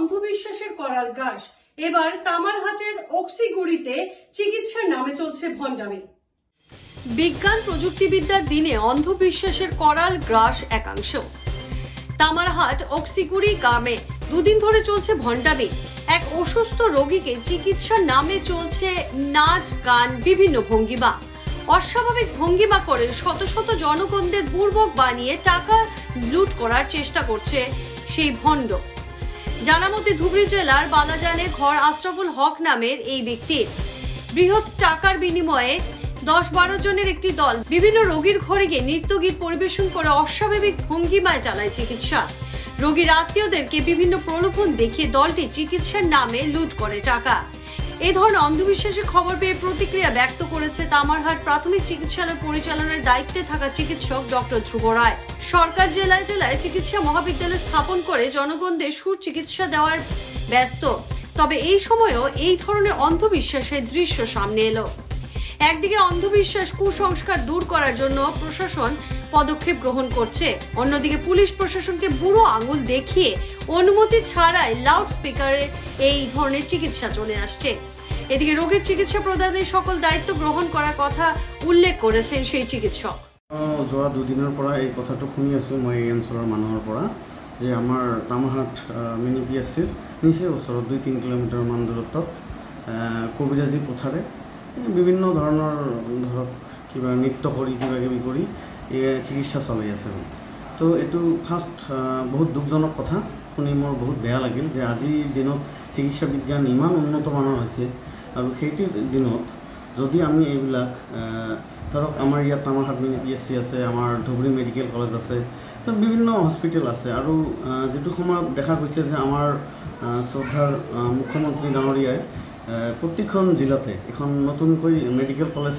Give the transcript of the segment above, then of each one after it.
অন্ধবিশ্বাসের করাল গ্রাস। এবার তামারহাটের অক্সিগুড়িতে চিকিৎসার নামে চলছে ভণ্ডামি। বিজ্ঞান প্রযুক্তিবিদ্যার দিনে অন্ধবিশ্বাসের করাল গ্রাস একাংশ। তামারহাট অক্সিগুড়ি গ্রামে দুদিন ধরে চলছে ভণ্ডামি। এক অসুস্থ রোগীকে চিকিৎসার নামে চলছে নাচ, গান, বিভিন্ন ভঙ্গিমা। অস্বাভাবিক ভঙ্গিমা করে শত শত জনগণদের বুর্বক বানিয়ে টাকা লুট করার চেষ্টা করছে সেই ভণ্ড। জানা মতে ধুবড়ী জেলার বালাজানে ঘর আশরাফুল হক নামের এই ব্যক্তির বৃহৎ টাকার বিনিময়ে 10-12 জনের একটি দল বিভিন্ন রোগীর ঘরে গিয়ে নৃত্য গীত পরিবেশন করে অস্বাভাবিক ভঙ্গিমায় চালায় চিকিৎসা। রোগীর আত্মীয়দেরকে বিভিন্ন প্রলোভন দেখিয়ে দলটি চিকিৎসার নামে লুট করে টাকা। এই ধরনের অন্ধবিশ্বাসের খবর পেয়ে প্রতিক্রিয়া ব্যক্ত করেছে তামারহাট প্রাথমিক চিকিৎসালয় পরিচালনার দায়িত্বে থাকা চিকিৎসক ডক্টর ধ্রুব রায়। সরকার জেলায় জেলায় চিকিৎসা মহাবিদ্যালয় স্থাপন করে জনগণদের সুচিকিৎসা দেওয়ার ব্যস্ত। তবে এই সময়েও এই ধরনের অন্ধবিশ্বাসের দৃশ্য সামনে এলো। একদিকে অন্ধবিশ্বাস কুসংস্কার দূর করার জন্য প্রশাসন পদক্ষেপ গ্রহণ করছে, অন্যদিকে পুলিশ প্রশাসনকে বুড়ো আঙুল দেখিয়ে অনুমতি ছাড়াই লাউড স্পিকারে এই ধরনের চিকিৎসা চলে আসছে। এদিকে রোগীর চিকিৎসা প্রদানের সকল দায়িত্ব গ্রহণ করার কথা উল্লেখ করেছেন সেই চিকিৎসক। যোৱা দুদিনৰ পৰা এই কথাটো শুনি আছোঁ মই এই অঞ্চলৰ মানুহৰ পৰা যে আমাৰ তামাৰহাট মিনি PHCৰ নিচেই ওচৰত 2-3 কিলোমিটাৰমান দূৰত্বত কবিৰাজী কোঠাৰে বিভিন্ন ধৰণৰ ধৰক কিবা নৃত্য কৰি কিবা কিবি কৰি চিকিৎসা চলাই আছে। তো এইটো ফাৰ্ষ্ট বহুত দুখজনক কথা শুনি মোৰ বহুত বেয়া লাগিল যে আজিৰ দিনত চিকিৎসা বিজ্ঞান ইমান উন্নত মানৰ হৈছে আৰু সেইটো দিনত যদি আমি এইবিলাক ধৰক আমাৰ ইয়াত তামাৰহাট মিনি PHC আছে, আমাৰ ধুবুৰী মেডিকেল কলেজ আছে, তো বিভিন্ন হস্পিটেল আছে আৰু যেটো সময়ত দেখা গৈছে যে আমাৰ শ্ৰদ্ধাৰ মুখ্যমন্ত্ৰী ডাঙৰীয়াই প্ৰত্যেকখন জিলাতে এখন নতুনকৈ মেডিকেল কলেজ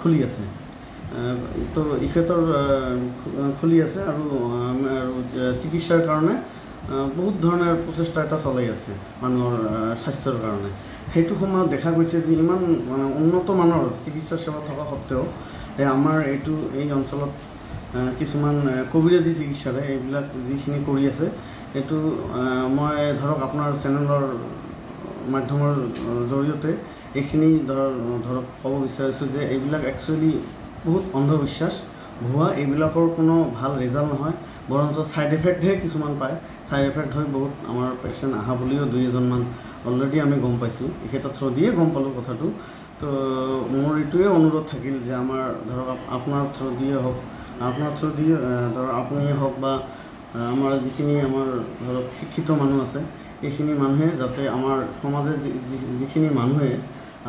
খুলি আছে। তো ইখেতৰ খুলি আছে আৰু চিকিৎসাৰ কাৰণে বহুত ধৰণৰ প্ৰচেষ্টা এটা চলাই আছে মানুহৰ স্বাস্থ্যৰ কাৰণে। সেইটো সময়ত দেখা গৈছে যে ইমান মানে উন্নত মানৰ চিকিৎসা সেৱা থকা সত্ত্বেও আমাৰ এই অঞ্চলত কিছুমান কবিৰাজী চিকিৎসাৰে এইবিলাক যিখিনি কৰি আছে, এইটো মই ধৰক আপোনাৰ চেনেলৰ মাধ্যমৰ জৰিয়তে এইখিনি ধৰক ক'ব বিচাৰিছোঁ যে এইবিলাক একচুৱেলি বহুত অন্ধবিশ্বাস, ভুৱা। এইবিলাকৰ কোনো ভাল ৰিজাল্ট নহয়, বৰঞ্চ ছাইড এফেক্টহে কিছুমান পায়। ছাইড এফেক্ট হৈ বহুত আমাৰ পেচেণ্ট অহা বুলিও 2-এজনমান অলৰেডি আমি গম পাইছোঁ, এখেতৰ থ্ৰু দিয়ে গম পালোঁ কথাটো। তো মোৰ এইটোৱে অনুৰোধ থাকিল যে আমাৰ ধৰক আপোনাৰ থ্ৰু দিয়ে হওক, আপোনাৰ থ্ৰু দিয়ে ধৰক আপুনিয়ে হওক বা আমাৰ যিখিনি আমাৰ ধৰক শিক্ষিত মানুহ আছে, এইখিনি মানুহে যাতে আমাৰ সমাজে যিখিনি মানুহে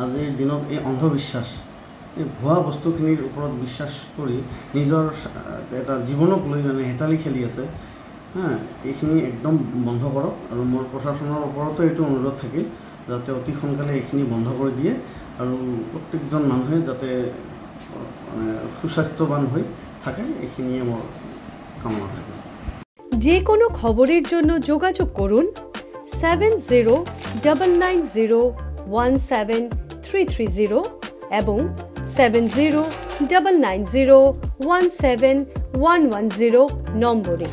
আজিৰ দিনত এই অন্ধবিশ্বাস, এই ভুৱা বস্তুখিনিৰ ওপৰত বিশ্বাস কৰি নিজৰ এটা জীৱনক লৈ মানে হেতালি খেলি আছে, এইখিনি একদম বন্ধ কৰক। আৰু মোৰ প্ৰশাসনৰ ওপৰতো এইটো অনুৰোধ থাকিল যাতে অতি সোনকালে এইখিনি বন্ধ কৰি দিয়ে আৰু প্ৰত্যেকজন মানুহে যাতে সুস্বাস্থ্যৱান হৈ থাকে, এইখিনিয়ে মোৰ কামনা থাকে। যে কোনো খবৰেৰ জন্য যোগাযোগ কৰুন 7099017330 এবং 7099017110 নম্বৰে।